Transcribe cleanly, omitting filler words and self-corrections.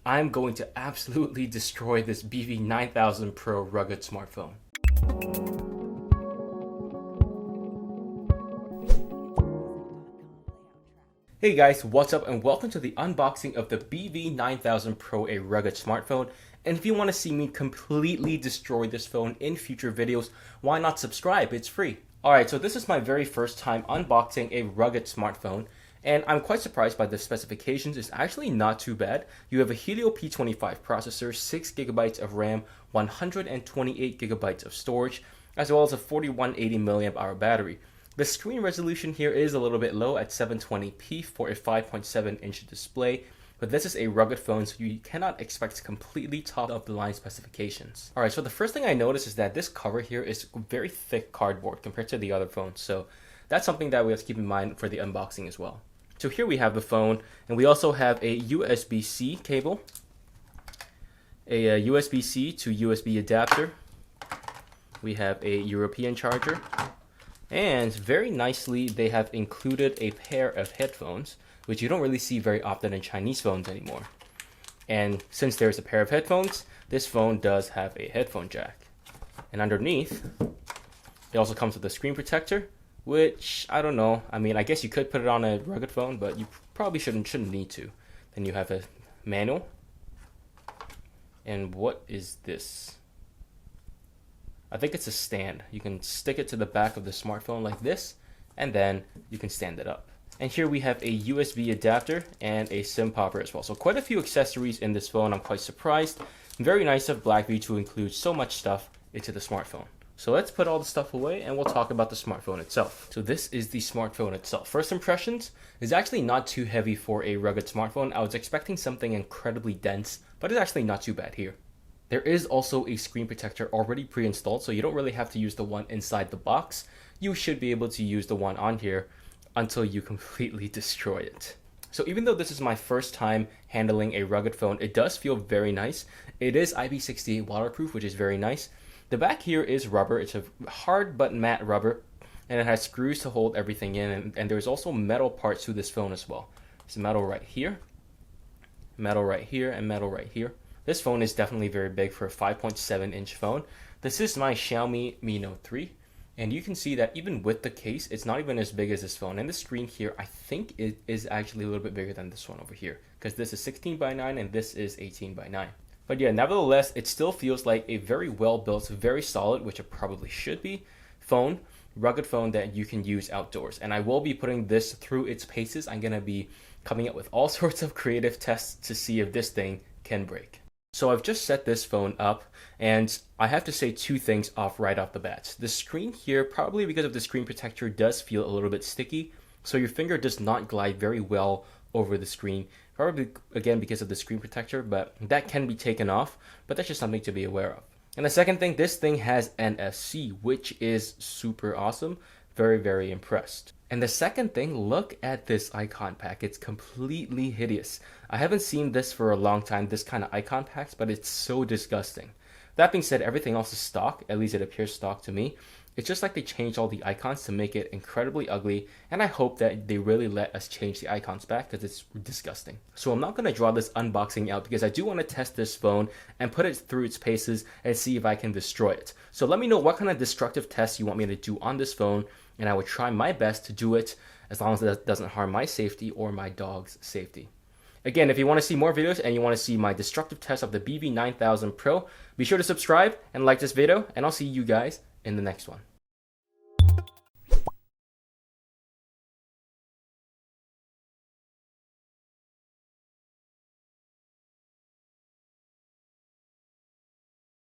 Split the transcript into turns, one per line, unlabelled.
I'm going to absolutely destroy this BV9000 Pro rugged smartphone. Hey guys, what's up and welcome to the unboxing of the BV9000 Pro, a rugged smartphone. And if you want to see me completely destroy this phone in future videos, why not subscribe? It's free. Alright, so this is my very first time unboxing a rugged smartphone, and I'm quite surprised by the specifications. It's actually not too bad. You have a Helio P25 processor, 6GB of RAM, 128GB of storage, as well as a 4180 mAh battery. The screen resolution here is a little bit low at 720p for a 5.7-inch display, but this is a rugged phone, so you cannot expect completely top-of-the-line specifications. Alright, so the first thing I noticed is that this cover here is very thick cardboard compared to the other phones, so that's something that we have to keep in mind for the unboxing as well. So here we have the phone, and we also have a USB-C cable, a USB-C to USB adapter, we have a European charger, and very nicely, they have included a pair of headphones, which you don't really see very often in Chinese phones anymore. And since there's a pair of headphones, this phone does have a headphone jack. And underneath, it also comes with a screen protector, which, I don't know. I mean, I guess you could put it on a rugged phone, but you probably shouldn't need to. Then you have a manual. And what is this? I think it's a stand. You can stick it to the back of the smartphone like this, and then you can stand it up. And here we have a USB adapter and a SIM popper as well. So quite a few accessories in this phone. I'm quite surprised. Very nice of Blackview to include so much stuff into the smartphone. So let's put all the stuff away and we'll talk about the smartphone itself. So this is the smartphone itself. First impressions is actually not too heavy for a rugged smartphone. I was expecting something incredibly dense, but it's actually not too bad here. There is also a screen protector already pre-installed, so you don't really have to use the one inside the box. You should be able to use the one on here until you completely destroy it. So even though this is my first time handling a rugged phone, it does feel very nice. It is IP68 waterproof, which is very nice. The back here is rubber. It's a hard but matte rubber, and it has screws to hold everything in, and there's also metal parts to this phone as well. There's metal right here, metal right here, and metal right here. This phone is definitely very big for a 5.7-inch phone. This is my Xiaomi Mi Note 3, and you can see that even with the case, it's not even as big as this phone. And the screen here, I think it is actually a little bit bigger than this one over here, because this is 16:9 and this is 18:9. But yeah, nevertheless, it still feels like a very well-built, very solid, which it probably should be, phone, rugged phone that you can use outdoors. And I will be putting this through its paces. I'm going to be coming up with all sorts of creative tests to see if this thing can break. So I've just set this phone up, and I have to say two things right off the bat. The screen here, probably because of the screen protector, does feel a little bit sticky, so your finger does not glide very well over the screen. Probably, again, because of the screen protector, but that can be taken off, but that's just something to be aware of. And the second thing, this thing has NFC, which is super awesome. Very, very impressed. And the second thing, look at this icon pack. It's completely hideous. I haven't seen this for a long time, this kind of icon packs, but it's so disgusting. That being said, everything else is stock. At least it appears stock to me. It's just like they changed all the icons to make it incredibly ugly, and I hope that they really let us change the icons back because it's disgusting. So I'm not going to draw this unboxing out because I do want to test this phone and put it through its paces and see if I can destroy it. So let me know what kind of destructive tests you want me to do on this phone, and I will try my best to do it as long as it doesn't harm my safety or my dog's safety. Again, if you want to see more videos and you want to see my destructive test of the BV9000 Pro, be sure to subscribe and like this video, and I'll see you guys in the next one.